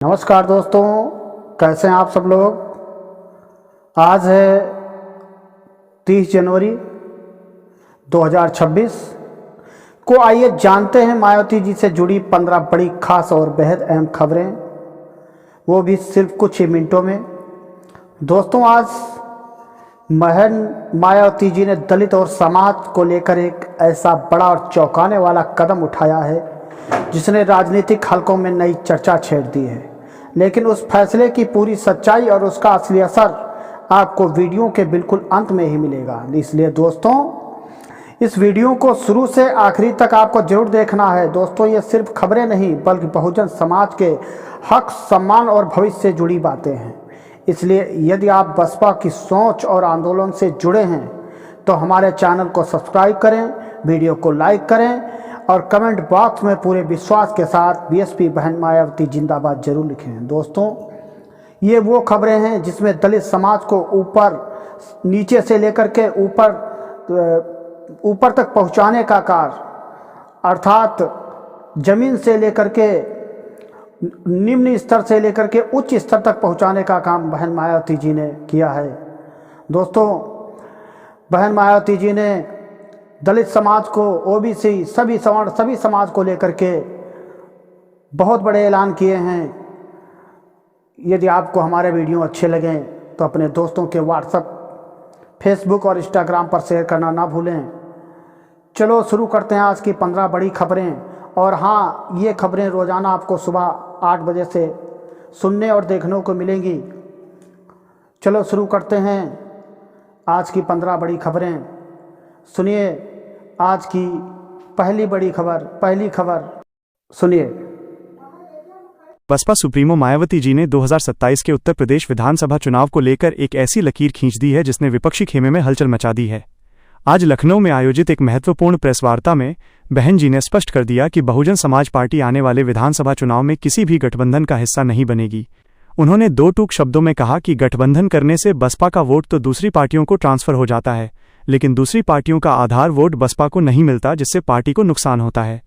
नमस्कार दोस्तों, कैसे हैं आप सब लोग। आज है 30 जनवरी 2026 को। आइए जानते हैं मायावती जी से जुड़ी 15 बड़ी खास और बेहद अहम खबरें, वो भी सिर्फ कुछ ही मिनटों में। दोस्तों, आज मायावती जी ने दलित और समाज को लेकर एक ऐसा बड़ा और चौंकाने वाला कदम उठाया है जिसने राजनीतिक हलकों में नई चर्चा छेड़ दी है। लेकिन उस फैसले की पूरी सच्चाई और उसका असली असर आपको वीडियो के बिल्कुल अंत में ही मिलेगा। इसलिए दोस्तों, इस वीडियो को शुरू से आखिरी तक आपको जरूर देखना है। दोस्तों, ये सिर्फ खबरें नहीं बल्कि बहुजन समाज के हक, सम्मान और भविष्य से जुड़ी बातें हैं। इसलिए यदि आप बसपा की सोच और आंदोलन से जुड़े हैं तो हमारे चैनल को सब्सक्राइब करें, वीडियो को लाइक करें और कमेंट बॉक्स में पूरे विश्वास के साथ बीएसपी बहन मायावती जिंदाबाद जरूर लिखें। दोस्तों, ये वो खबरें हैं जिसमें दलित समाज को ऊपर नीचे से लेकर के ऊपर तक पहुंचाने का कार्य, अर्थात जमीन से लेकर के निम्न स्तर से लेकर के उच्च स्तर तक पहुंचाने का काम बहन मायावती जी ने किया है। दोस्तों, बहन मायावती जी ने दलित समाज को, ओबीसी, सभी सवर्ण, सभी समाज को लेकर के बहुत बड़े ऐलान किए हैं। यदि आपको हमारे वीडियो अच्छे लगें तो अपने दोस्तों के व्हाट्सएप, फेसबुक और इंस्टाग्राम पर शेयर करना ना भूलें। चलो शुरू करते हैं आज की 15 बड़ी खबरें। और हाँ, ये खबरें रोज़ाना आपको सुबह 8 बजे से सुनने और देखने को मिलेंगी। चलो शुरू करते हैं आज की 15 बड़ी खबरें। सुनिए आज की पहली खबर सुनिए। बसपा सुप्रीमो मायावती जी ने 2027 के उत्तर प्रदेश विधानसभा चुनाव को लेकर एक ऐसी लकीर खींच दी है जिसने विपक्षी खेमे में हलचल मचा दी है। आज लखनऊ में आयोजित एक महत्वपूर्ण प्रेस वार्ता में बहन जी ने स्पष्ट कर दिया कि बहुजन समाज पार्टी आने वाले विधानसभा चुनाव में किसी भी गठबंधन का हिस्सा नहीं बनेगी। उन्होंने दो टूक शब्दों में कहा कि गठबंधन करने से बसपा का वोट तो दूसरी पार्टियों को ट्रांसफर हो जाता है, लेकिन दूसरी पार्टियों का आधार वोट बसपा को नहीं मिलता, जिससे पार्टी को नुकसान होता है।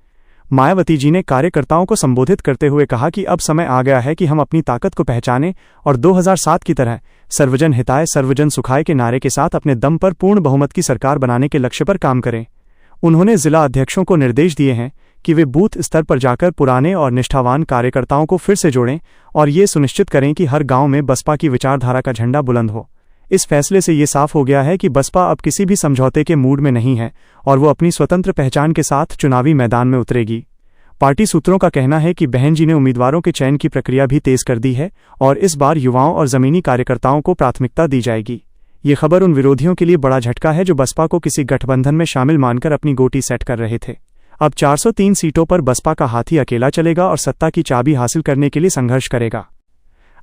मायावती जी ने कार्यकर्ताओं को संबोधित करते हुए कहा कि अब समय आ गया है कि हम अपनी ताकत को पहचानें और 2007 की तरह सर्वजन हिताय सर्वजन सुखाय के नारे के साथ अपने दम पर पूर्ण बहुमत की सरकार बनाने के लक्ष्य पर काम करें। उन्होंने जिला अध्यक्षों को निर्देश दिए हैं कि वे बूथ स्तर पर जाकर पुराने और निष्ठावान कार्यकर्ताओं को फिर से जोड़ें और ये सुनिश्चित करें कि हर गांव में बसपा की विचारधारा का झंडा बुलंद हो। इस फैसले से ये साफ हो गया है कि बसपा अब किसी भी समझौते के मूड में नहीं है और वो अपनी स्वतंत्र पहचान के साथ चुनावी मैदान में उतरेगी। पार्टी सूत्रों का कहना है कि बहन जी ने उम्मीदवारों के चयन की प्रक्रिया भी तेज कर दी है और इस बार युवाओं और जमीनी कार्यकर्ताओं को प्राथमिकता दी जाएगी। ये खबर उन विरोधियों के लिए बड़ा झटका है जो बसपा को किसी गठबंधन में शामिल मानकर अपनी गोटी सेट कर रहे थे। अब 403 सीटों पर बसपा का हाथी अकेला चलेगा और सत्ता की चाबी हासिल करने के लिए संघर्ष करेगा।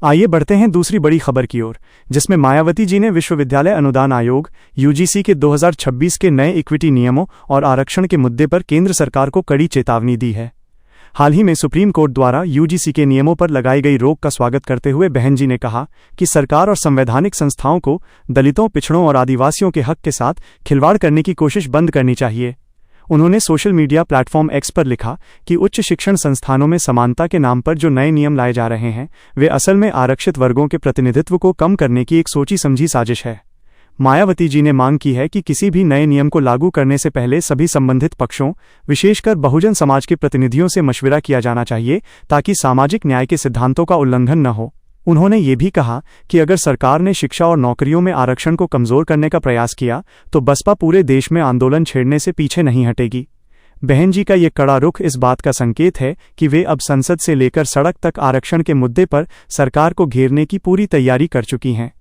आइए बढ़ते हैं दूसरी बड़ी खबर की ओर, जिसमें मायावती जी ने विश्वविद्यालय अनुदान आयोग यूजीसी के 2026 के नए इक्विटी नियमों और आरक्षण के मुद्दे पर केंद्र सरकार को कड़ी चेतावनी दी है। हाल ही में सुप्रीम कोर्ट द्वारा यूजीसी के नियमों पर लगाई गई रोक का स्वागत करते हुए बहन जी ने कहा कि सरकार और संवैधानिक संस्थाओं को दलितों, पिछड़ों और आदिवासियों के हक के साथ खिलवाड़ करने की कोशिश बंद करनी चाहिए। उन्होंने सोशल मीडिया प्लेटफॉर्म एक्स पर लिखा कि उच्च शिक्षण संस्थानों में समानता के नाम पर जो नए नियम लाए जा रहे हैं वे असल में आरक्षित वर्गों के प्रतिनिधित्व को कम करने की एक सोची समझी साजिश है। मायावती जी ने मांग की है कि किसी भी नए नियम को लागू करने से पहले सभी संबंधित पक्षों, विशेषकर बहुजन समाज के प्रतिनिधियों से मशविरा किया जाना चाहिए ताकि सामाजिक न्याय के सिद्धांतों का उल्लंघन न हो। उन्होंने ये भी कहा कि अगर सरकार ने शिक्षा और नौकरियों में आरक्षण को कमजोर करने का प्रयास किया तो बसपा पूरे देश में आंदोलन छेड़ने से पीछे नहीं हटेगी। बहन जी का ये कड़ा रुख इस बात का संकेत है कि वे अब संसद से लेकर सड़क तक आरक्षण के मुद्दे पर सरकार को घेरने की पूरी तैयारी कर चुकी हैं।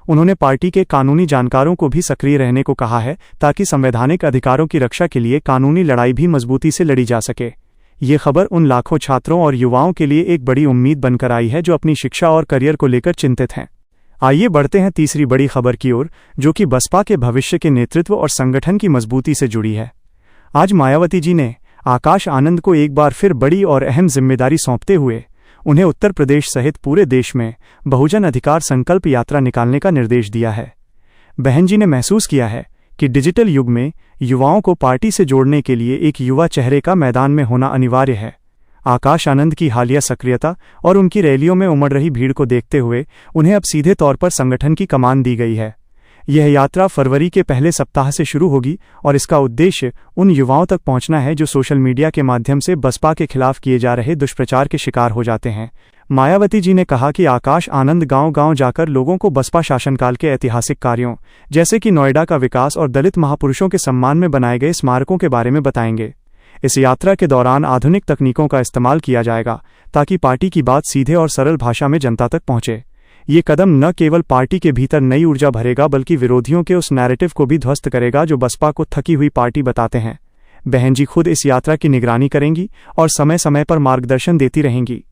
उन्होंने पार्टी के कानूनी जानकारों को भी सक्रिय रहने को कहा है ताकि संवैधानिक अधिकारों की रक्षा के लिए कानूनी लड़ाई भी मजबूती से लड़ी जा सके। ये खबर उन लाखों छात्रों और युवाओं के लिए एक बड़ी उम्मीद बनकर आई है जो अपनी शिक्षा और करियर को लेकर चिंतित हैं। आइए बढ़ते हैं तीसरी बड़ी खबर की ओर, जो कि बसपा के भविष्य के नेतृत्व और संगठन की मजबूती से जुड़ी है। आज मायावती जी ने आकाश आनंद को एक बार फिर बड़ी और अहम जिम्मेदारी सौंपते हुए उन्हें उत्तर प्रदेश सहित पूरे देश में बहुजन अधिकार संकल्प यात्रा निकालने का निर्देश दिया है। बहन जी ने महसूस किया है कि डिजिटल युग में युवाओं को पार्टी से जोड़ने के लिए एक युवा चेहरे का मैदान में होना अनिवार्य है। आकाश आनंद की हालिया सक्रियता और उनकी रैलियों में उमड़ रही भीड़ को देखते हुए उन्हें अब सीधे तौर पर संगठन की कमान दी गई है। यह यात्रा फरवरी के पहले सप्ताह से शुरू होगी और इसका उद्देश्य उन युवाओं तक पहुंचना है जो सोशल मीडिया के माध्यम से बसपा के खिलाफ किए जा रहे दुष्प्रचार के शिकार हो जाते हैं। मायावती जी ने कहा कि आकाश आनंद गांव-गांव जाकर लोगों को बसपा शासनकाल के ऐतिहासिक कार्यों जैसे कि नोएडा का विकास और दलित महापुरुषों के सम्मान में बनाए गए स्मारकों के बारे में बताएंगे। इस यात्रा के दौरान आधुनिक तकनीकों का इस्तेमाल किया जाएगा ताकि पार्टी की बात सीधे और सरल भाषा में जनता तक पहुंचे। ये कदम न केवल पार्टी के भीतर नई ऊर्जा भरेगा बल्कि विरोधियों के उस नैरेटिव को भी ध्वस्त करेगा जो बसपा को थकी हुई पार्टी बताते हैं। बहन जी खुद इस यात्रा की निगरानी करेंगी और समय समय पर मार्गदर्शन देती रहेंगी।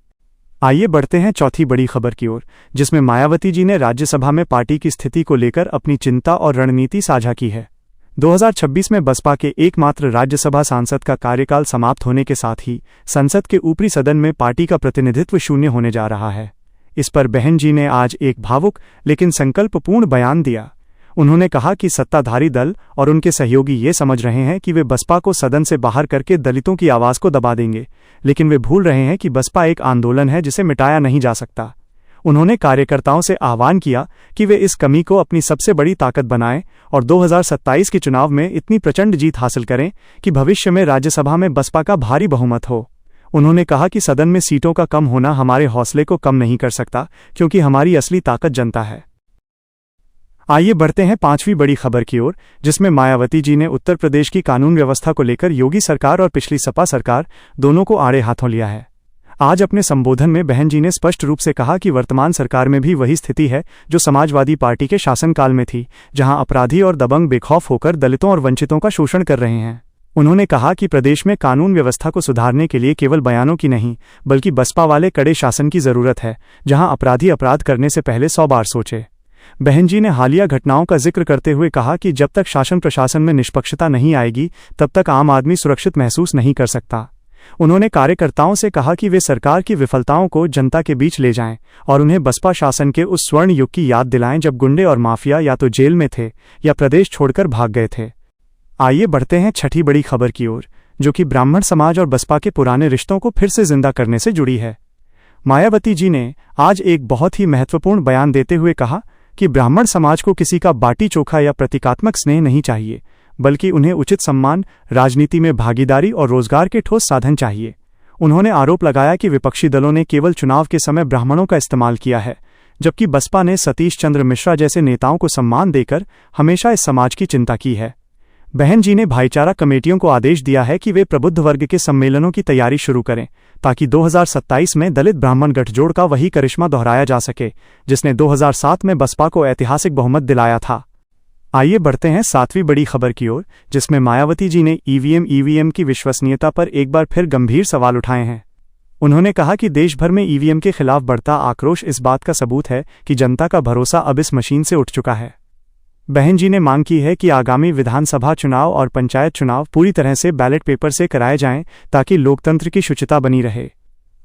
आइए बढ़ते हैं चौथी बड़ी खबर की ओर, जिसमें मायावती जी ने राज्यसभा में पार्टी की स्थिति को लेकर अपनी चिंता और रणनीति साझा की है। 2026 में बसपा के एकमात्र राज्यसभा सांसद का कार्यकाल समाप्त होने के साथ ही संसद के ऊपरी सदन में पार्टी का प्रतिनिधित्व शून्य होने जा रहा है। इस पर बहन जी ने आज एक भावुक लेकिन संकल्पपूर्ण बयान दिया। उन्होंने कहा कि सत्ताधारी दल और उनके सहयोगी ये समझ रहे हैं कि वे बसपा को सदन से बाहर करके दलितों की आवाज को दबा देंगे, लेकिन वे भूल रहे हैं कि बसपा एक आंदोलन है जिसे मिटाया नहीं जा सकता। उन्होंने कार्यकर्ताओं से आह्वान किया कि वे इस कमी को अपनी सबसे बड़ी ताकत बनाएं और 2027 के चुनाव में इतनी प्रचंड जीत हासिल करें कि भविष्य में राज्यसभा में बसपा का भारी बहुमत हो। उन्होंने कहा कि सदन में सीटों का कम होना हमारे हौसले को कम नहीं कर सकता, क्योंकि हमारी असली ताकत जनता है। आइए बढ़ते हैं पांचवी बड़ी खबर की ओर, जिसमें मायावती जी ने उत्तर प्रदेश की कानून व्यवस्था को लेकर योगी सरकार और पिछली सपा सरकार दोनों को आड़े हाथों लिया है। आज अपने संबोधन में बहन जी ने स्पष्ट रूप से कहा कि वर्तमान सरकार में भी वही स्थिति है जो समाजवादी पार्टी के शासनकाल में थी, जहां अपराधी और दबंग बेखौफ होकर दलितों और वंचितों का शोषण कर रहे हैं। उन्होंने कहा कि प्रदेश में कानून व्यवस्था को सुधारने के लिए केवल बयानों की नहीं बल्कि बसपा वाले कड़े शासन की जरूरत है, जहां अपराधी अपराध करने से पहले 100 बार सोचे। बहन जी ने हालिया घटनाओं का जिक्र करते हुए कहा कि जब तक शासन प्रशासन में निष्पक्षता नहीं आएगी तब तक आम आदमी सुरक्षित महसूस नहीं कर सकता। उन्होंने कार्यकर्ताओं से कहा कि वे सरकार की विफलताओं को जनता के बीच ले जाएं और उन्हें बसपा शासन के उस स्वर्ण युग की याद दिलाएं जब गुंडे और माफिया या तो जेल में थे या प्रदेश छोड़कर भाग गए थे। आइए बढ़ते हैं छठी बड़ी खबर की ओर, जो कि ब्राह्मण समाज और बसपा के पुराने रिश्तों को फिर से जिंदा करने से जुड़ी है। मायावती जी ने आज एक बहुत ही महत्वपूर्ण बयान देते हुए कहा कि ब्राह्मण समाज को किसी का बाटी चोखा या प्रतीकात्मक स्नेह नहीं चाहिए, बल्कि उन्हें उचित सम्मान, राजनीति में भागीदारी और रोजगार के ठोस साधन चाहिए। उन्होंने आरोप लगाया कि विपक्षी दलों ने केवल चुनाव के समय ब्राह्मणों का इस्तेमाल किया है, जबकि बसपा ने सतीश चंद्र मिश्रा जैसे नेताओं को सम्मान देकर हमेशा इस समाज की चिंता की है। बहन जी ने भाईचारा कमेटियों को आदेश दिया है कि वे प्रबुद्ध वर्ग के सम्मेलनों की तैयारी शुरू करें ताकि 2027 में दलित ब्राह्मण गठजोड़ का वही करिश्मा दोहराया जा सके जिसने 2007 में बसपा को ऐतिहासिक बहुमत दिलाया था। आइए बढ़ते हैं सातवीं बड़ी खबर की ओर, जिसमें मायावती जी ने ईवीएम की विश्वसनीयता पर एक बार फिर गंभीर सवाल उठाए हैं। उन्होंने कहा कि देश भर में ईवीएम के खिलाफ बढ़ता आक्रोश इस बात का सबूत है कि जनता का भरोसा अब इस मशीन से उठ चुका है। बहन जी ने मांग की है कि आगामी विधानसभा चुनाव और पंचायत चुनाव पूरी तरह से बैलेट पेपर से कराए जाएं ताकि लोकतंत्र की शुचिता बनी रहे।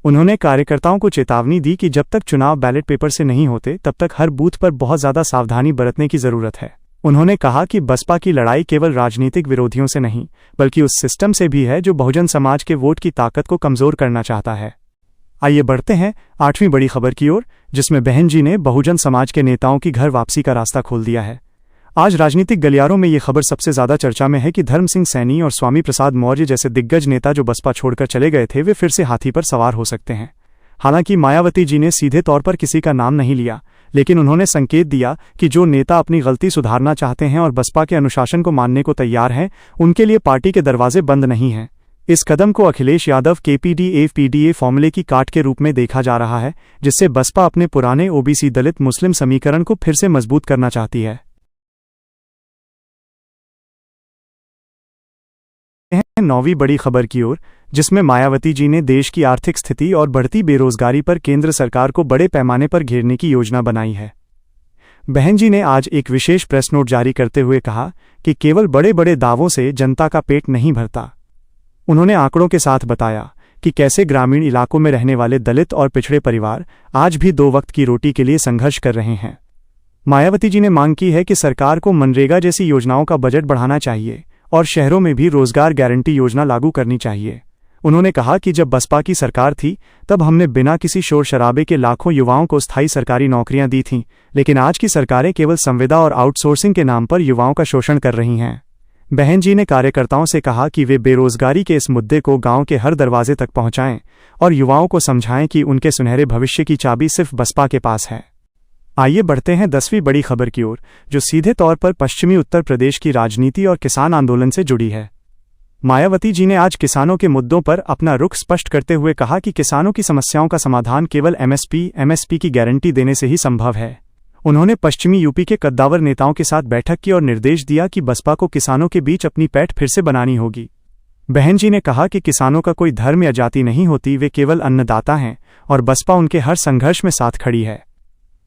उन्होंने कार्यकर्ताओं को चेतावनी दी कि जब तक चुनाव बैलेट पेपर से नहीं होते तब तक हर बूथ पर बहुत ज्यादा सावधानी बरतने की जरूरत है। उन्होंने कहा कि बसपा की लड़ाई केवल राजनीतिक विरोधियों से नहीं बल्कि उस सिस्टम से भी है जो बहुजन समाज के वोट की ताकत को कमजोर करना चाहता है। आइए बढ़ते हैं आठवीं बड़ी खबर की ओर, जिसमें बहन जी ने बहुजन समाज के नेताओं की घर वापसी का रास्ता खोल दिया है। आज राजनीतिक गलियारों में ये खबर सबसे ज्यादा चर्चा में है कि धर्म सिंह सैनी और स्वामी प्रसाद मौर्य जैसे दिग्गज नेता जो बसपा छोड़कर चले गए थे वे फिर से हाथी पर सवार हो सकते हैं। हालांकि मायावती जी ने सीधे तौर पर किसी का नाम नहीं लिया, लेकिन उन्होंने संकेत दिया कि जो नेता अपनी गलती सुधारना चाहते हैं और बसपा के अनुशासन को मानने को तैयार हैं, उनके लिए पार्टी के दरवाजे बंद नहीं हैं। इस कदम को अखिलेश यादव KPDA फॉर्मूले की काट के रूप में देखा जा रहा है, जिससे बसपा अपने पुराने OBC दलित मुस्लिम समीकरण को फिर से मजबूत करना चाहती है। नौवीं बड़ी खबर की ओर, जिसमें मायावती जी ने देश की आर्थिक स्थिति और बढ़ती बेरोजगारी पर केंद्र सरकार को बड़े पैमाने पर घेरने की योजना बनाई है। बहन जी ने आज एक विशेष प्रेस नोट जारी करते हुए कहा कि केवल बड़े बड़े दावों से जनता का पेट नहीं भरता। उन्होंने आंकड़ों के साथ बताया कि कैसे ग्रामीण इलाकों में रहने वाले दलित और पिछड़े परिवार आज भी 2 वक्त की रोटी के लिए संघर्ष कर रहे हैं। मायावती जी ने मांग की है कि सरकार को मनरेगा जैसी योजनाओं का बजट बढ़ाना चाहिए और शहरों में भी रोजगार गारंटी योजना लागू करनी चाहिए। उन्होंने कहा कि जब बसपा की सरकार थी तब हमने बिना किसी शोर शराबे के लाखों युवाओं को स्थायी सरकारी नौकरियां दी थीं, लेकिन आज की सरकारें केवल संविदा और आउटसोर्सिंग के नाम पर युवाओं का शोषण कर रही हैं। बहन जी ने कार्यकर्ताओं से कहा कि वे बेरोजगारी के इस मुद्दे को गांव के हर दरवाजे तक पहुंचाएं और युवाओं को समझाएं कि उनके सुनहरे भविष्य की चाबी सिर्फ बसपा के पास है। आइए बढ़ते हैं 10वीं बड़ी खबर की ओर, जो सीधे तौर पर पश्चिमी उत्तर प्रदेश की राजनीति और किसान आंदोलन से जुड़ी है। मायावती जी ने आज किसानों के मुद्दों पर अपना रुख स्पष्ट करते हुए कहा कि किसानों की समस्याओं का समाधान केवल एमएसपी की गारंटी देने से ही संभव है। उन्होंने पश्चिमी यूपी के कद्दावर नेताओं के साथ बैठक की और निर्देश दिया कि बसपा को किसानों के बीच अपनी पैठ फिर से बनानी होगी। बहन जी ने कहा कि किसानों का कोई धर्म या जाति नहीं होती, वे केवल अन्नदाता हैं और बसपा उनके हर संघर्ष में साथ खड़ी है।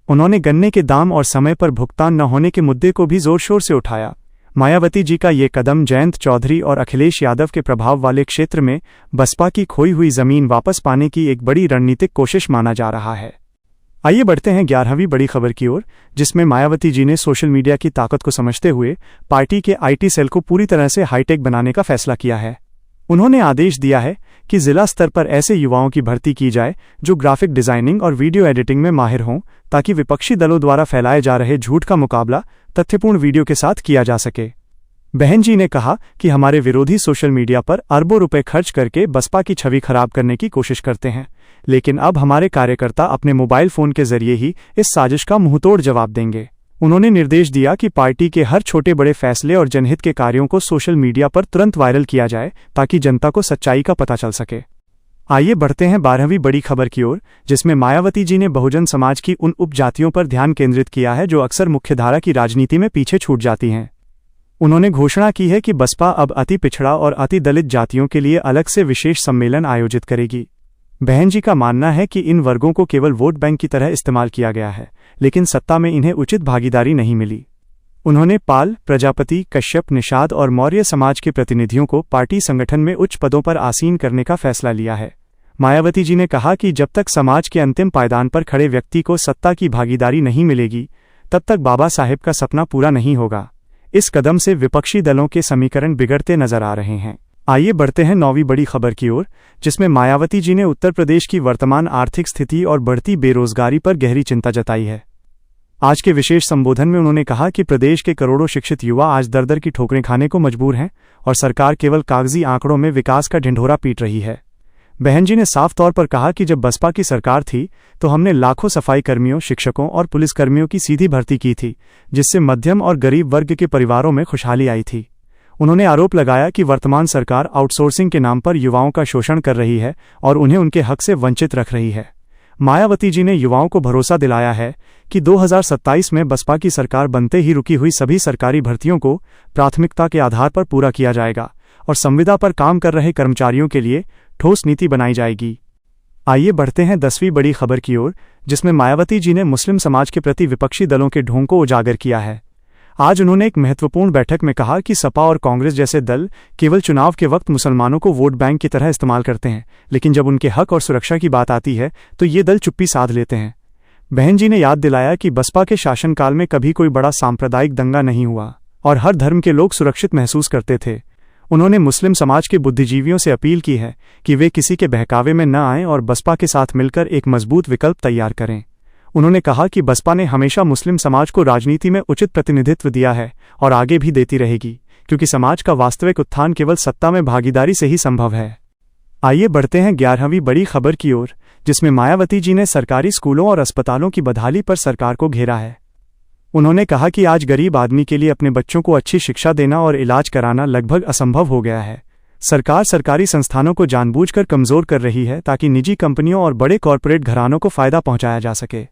उन्होंने गन्ने के दाम और समय पर भुगतान न होने के मुद्दे को भी जोर शोर से उठाया। मायावती जी का ये कदम जयंत चौधरी और अखिलेश यादव के प्रभाव वाले क्षेत्र में बसपा की खोई हुई जमीन वापस पाने की एक बड़ी रणनीतिक कोशिश माना जा रहा है। आइए बढ़ते हैं 11वीं बड़ी खबर की ओर, जिसमें मायावती जी ने सोशल मीडिया की ताकत को समझते हुए पार्टी के आईटी सेल को पूरी तरह से हाईटेक बनाने का फैसला किया है। उन्होंने आदेश दिया है कि जिला स्तर पर ऐसे युवाओं की भर्ती की जाए जो ग्राफिक डिजाइनिंग और वीडियो एडिटिंग में माहिर हों, ताकि विपक्षी दलों द्वारा फैलाए जा रहे झूठ का मुकाबला तथ्यपूर्ण वीडियो के साथ किया जा सके। बहन जी ने कहा कि हमारे विरोधी सोशल मीडिया पर अरबों रुपए खर्च करके बसपा की छवि खराब करने की कोशिश करते हैं, लेकिन अब हमारे कार्यकर्ता अपने मोबाइल फोन के जरिए ही इस साजिश का मुंहतोड़ जवाब देंगे। उन्होंने निर्देश दिया कि पार्टी के हर छोटे बड़े फैसले और जनहित के कार्यों को सोशल मीडिया पर तुरंत वायरल किया जाए, ताकि जनता को सच्चाई का पता चल सके। आइए बढ़ते हैं 12वीं बड़ी खबर की ओर, जिसमें मायावती जी ने बहुजन समाज की उन उपजातियों पर ध्यान केंद्रित किया है जो अक्सर मुख्यधारा की राजनीति में पीछे छूट जाती हैं। उन्होंने घोषणा की है कि बसपा अब अति पिछड़ा और अति दलित जातियों के लिए अलग से विशेष सम्मेलन आयोजित करेगी। बहन जी का मानना है कि इन वर्गों को केवल वोट बैंक की तरह इस्तेमाल किया गया है, लेकिन सत्ता में इन्हें उचित भागीदारी नहीं मिली। उन्होंने पाल, प्रजापति, कश्यप, निषाद और मौर्य समाज के प्रतिनिधियों को पार्टी संगठन में उच्च पदों पर आसीन करने का फैसला लिया है। मायावती जी ने कहा कि जब तक समाज के अंतिम पायदान पर खड़े व्यक्ति को सत्ता की भागीदारी नहीं मिलेगी, तब तक बाबा साहेब का सपना पूरा नहीं होगा। इस कदम से विपक्षी दलों के समीकरण बिगड़ते नजर आ रहे हैं। आइए बढ़ते हैं 9वीं बड़ी खबर की ओर, जिसमें मायावती जी ने उत्तर प्रदेश की वर्तमान आर्थिक स्थिति और बढ़ती बेरोजगारी पर गहरी चिंता जताई है। आज के विशेष संबोधन में उन्होंने कहा कि प्रदेश के करोड़ों शिक्षित युवा आज दर दर की ठोकरें खाने को मजबूर हैं और सरकार केवल कागजी आंकड़ों में विकास का ढिंढोरा पीट रही है। बहन जी ने साफ तौर पर कहा कि जब बसपा की सरकार थी तो हमने लाखों सफाई कर्मियों, शिक्षकों और पुलिसकर्मियों की सीधी भर्ती की थी, जिससे मध्यम और गरीब वर्ग के परिवारों में खुशहाली आई थी। उन्होंने आरोप लगाया कि वर्तमान सरकार आउटसोर्सिंग के नाम पर युवाओं का शोषण कर रही है और उन्हें उनके हक से वंचित रख रही है। मायावती जी ने युवाओं को भरोसा दिलाया है कि 2027 में बसपा की सरकार बनते ही रुकी हुई सभी सरकारी भर्तियों को प्राथमिकता के आधार पर पूरा किया जाएगा और संविदा पर काम कर रहे कर्मचारियों के लिए ठोस नीति बनाई जाएगी। आइए बढ़ते हैं 10वीं बड़ी खबर की ओर, जिसमें मायावती जी ने मुस्लिम समाज के प्रति विपक्षी दलों के ढोंग को उजागर किया है। आज उन्होंने एक महत्वपूर्ण बैठक में कहा कि सपा और कांग्रेस जैसे दल केवल चुनाव के वक्त मुसलमानों को वोट बैंक की तरह इस्तेमाल करते हैं, लेकिन जब उनके हक और सुरक्षा की बात आती है तो ये दल चुप्पी साध लेते हैं। बहन जी ने याद दिलाया कि बसपा के शासनकाल में कभी कोई बड़ा सांप्रदायिक दंगा नहीं हुआ और हर धर्म के लोग सुरक्षित महसूस करते थे। उन्होंने मुस्लिम समाज के बुद्धिजीवियों से अपील की है कि वे किसी के बहकावे में न आएं और बसपा के साथ मिलकर एक मजबूत विकल्प तैयार करें। उन्होंने कहा कि बसपा ने हमेशा मुस्लिम समाज को राजनीति में उचित प्रतिनिधित्व दिया है और आगे भी देती रहेगी, क्योंकि समाज का वास्तविक उत्थान केवल सत्ता में भागीदारी से ही संभव है। आइए बढ़ते हैं 11वीं बड़ी खबर की ओर, जिसमें मायावती जी ने सरकारी स्कूलों और अस्पतालों की बदहाली पर सरकार को घेरा है। उन्होंने कहा कि आज गरीब आदमी के लिए अपने बच्चों को अच्छी शिक्षा देना और इलाज कराना लगभग असंभव हो गया है। सरकार सरकारी संस्थानों को जानबूझकर कमजोर कर रही है ताकि निजी कंपनियों और बड़े कॉरपोरेट घरानों को फायदा पहुंचाया जा सके।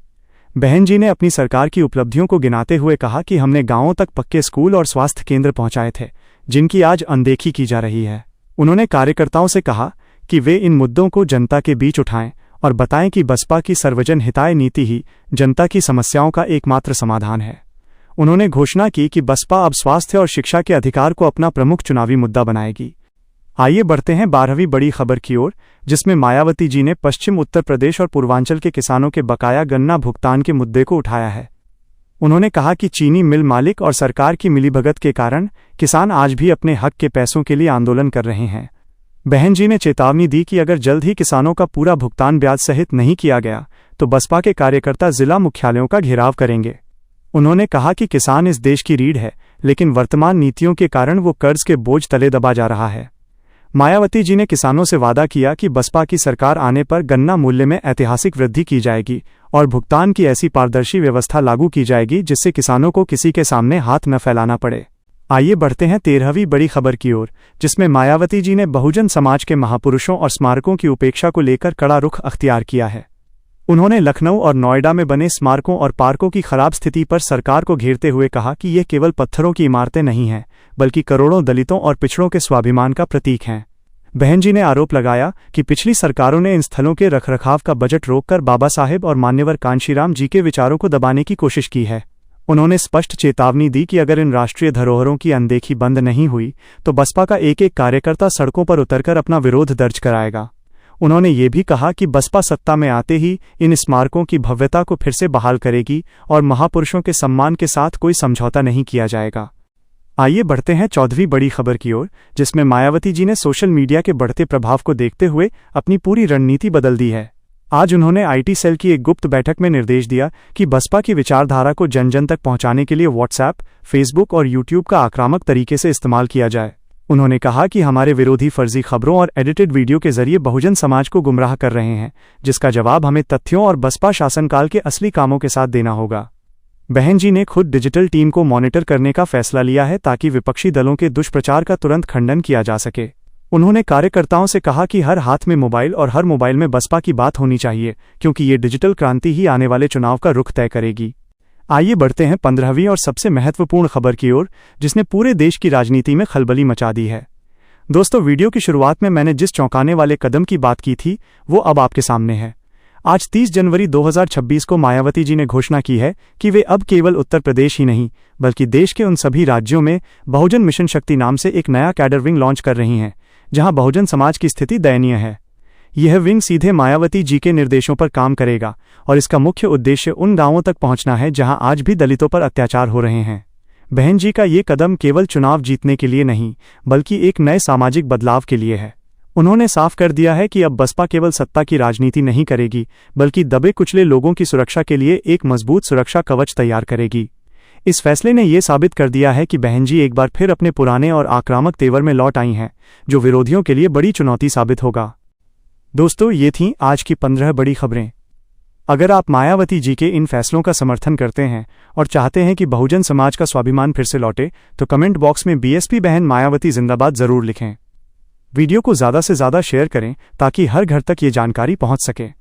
बहन जी ने अपनी सरकार की उपलब्धियों को गिनाते हुए कहा कि हमने गांवों तक पक्के स्कूल और स्वास्थ्य केंद्र पहुंचाए थे, जिनकी आज अनदेखी की जा रही है। उन्होंने कार्यकर्ताओं से कहा कि वे इन मुद्दों को जनता के बीच उठाएं और बताएं कि बसपा की सर्वजन हिताय नीति ही जनता की समस्याओं का एकमात्र समाधान है। उन्होंने घोषणा की कि बसपा अब स्वास्थ्य और शिक्षा के अधिकार को अपना प्रमुख चुनावी मुद्दा बनाएगी। आइए बढ़ते हैं 12वीं बड़ी खबर की ओर, जिसमें मायावती जी ने पश्चिम उत्तर प्रदेश और पूर्वांचल के किसानों के बकाया गन्ना भुगतान के मुद्दे को उठाया है। उन्होंने कहा कि चीनी मिल मालिक और सरकार की मिलीभगत के कारण किसान आज भी अपने हक के पैसों के लिए आंदोलन कर रहे हैं। बहन जी ने चेतावनी दी कि अगर जल्द ही किसानों का पूरा भुगतान ब्याज सहित नहीं किया गया तो बसपा के कार्यकर्ता जिला मुख्यालयों का घेराव करेंगे। उन्होंने कहा कि किसान इस देश की रीढ़ है, लेकिन वर्तमान नीतियों के कारण वो कर्ज के बोझ तले दबा जा रहा है। मायावती जी ने किसानों से वादा किया कि बसपा की सरकार आने पर गन्ना मूल्य में ऐतिहासिक वृद्धि की जाएगी और भुगतान की ऐसी पारदर्शी व्यवस्था लागू की जाएगी जिससे किसानों को किसी के सामने हाथ न फैलाना पड़े। आइए बढ़ते हैं 13वीं बड़ी खबर की ओर, जिसमें मायावती जी ने बहुजन समाज के महापुरुषों और स्मारकों की उपेक्षा को लेकर कड़ा रुख अख्तियार किया है। उन्होंने लखनऊ और नोएडा में बने स्मारकों और पार्कों की खराब स्थिति पर सरकार को घेरते हुए कहा कि ये केवल पत्थरों की इमारतें नहीं हैं, बल्कि करोड़ों दलितों और पिछड़ों के स्वाभिमान का प्रतीक हैं। बहन जी ने आरोप लगाया कि पिछली सरकारों ने इन स्थलों के रखरखाव का बजट रोककर बाबा साहेब और मान्यवर कांशीराम जी के विचारों को दबाने की कोशिश की है। उन्होंने स्पष्ट चेतावनी दी कि अगर इन राष्ट्रीय धरोहरों की अनदेखी बंद नहीं हुई तो बसपा का एक एक कार्यकर्ता सड़कों पर उतरकर अपना विरोध दर्ज कराएगा। उन्होंने ये भी कहा कि बसपा सत्ता में आते ही इन स्मारकों की भव्यता को फिर से बहाल करेगी और महापुरुषों के सम्मान के साथ कोई समझौता नहीं किया जाएगा। आइए बढ़ते हैं 14वीं बड़ी खबर की ओर, जिसमें मायावती जी ने सोशल मीडिया के बढ़ते प्रभाव को देखते हुए अपनी पूरी रणनीति बदल दी है। आज उन्होंने आईटी सेल की एक गुप्त बैठक में निर्देश दिया कि बसपा की विचारधारा को जन जन तक पहुंचाने के लिए व्हाट्सएप, फेसबुक और यूट्यूब का आक्रामक तरीके से इस्तेमाल किया जाए। उन्होंने कहा कि हमारे विरोधी फर्जी खबरों और एडिटेड वीडियो के जरिए बहुजन समाज को गुमराह कर रहे हैं, जिसका जवाब हमें तथ्यों और बसपा शासनकाल के असली कामों के साथ देना होगा। बहन जी ने खुद डिजिटल टीम को मॉनिटर करने का फैसला लिया है ताकि विपक्षी दलों के दुष्प्रचार का तुरंत खंडन किया जा सके। उन्होंने कार्यकर्ताओं से कहा कि हर हाथ में मोबाइल और हर मोबाइल में बसपा की बात होनी चाहिए, क्योंकि ये डिजिटल क्रांति ही आने वाले चुनाव का रुख तय करेगी। आइए बढ़ते हैं 15वीं और सबसे महत्वपूर्ण खबर की ओर, जिसने पूरे देश की राजनीति में खलबली मचा दी है। दोस्तों, वीडियो की शुरुआत में मैंने जिस चौंकाने वाले कदम की बात की थी वो अब आपके सामने है। आज 30 जनवरी 2026 को मायावती जी ने घोषणा की है कि वे अब केवल उत्तर प्रदेश ही नहीं बल्कि देश के उन सभी राज्यों में बहुजन मिशन शक्ति नाम से एक नया कैडर विंग लॉन्च कर रही हैं, जहां बहुजन समाज की स्थिति दयनीय है। यह विंग सीधे मायावती जी के निर्देशों पर काम करेगा और इसका मुख्य उद्देश्य उन गांवों तक पहुंचना है जहां आज भी दलितों पर अत्याचार हो रहे हैं। बहन जी का ये कदम केवल चुनाव जीतने के लिए नहीं बल्कि एक नए सामाजिक बदलाव के लिए है। उन्होंने साफ कर दिया है कि अब बसपा केवल सत्ता की राजनीति नहीं करेगी बल्कि दबे कुचले लोगों की सुरक्षा के लिए एक मजबूत सुरक्षा कवच तैयार करेगी। इस फैसले ने यह साबित कर दिया है कि बहन जी एक बार फिर अपने पुराने और आक्रामक तेवर में लौट आई हैं, जो विरोधियों के लिए बड़ी चुनौती साबित होगा। दोस्तों, ये थीं आज की 15 बड़ी खबरें। अगर आप मायावती जी के इन फैसलों का समर्थन करते हैं और चाहते हैं कि बहुजन समाज का स्वाभिमान फिर से लौटे, तो कमेंट बॉक्स में बीएसपी बहन मायावती जिंदाबाद जरूर लिखें। वीडियो को ज़्यादा से ज़्यादा शेयर करें ताकि हर घर तक ये जानकारी पहुंच सके।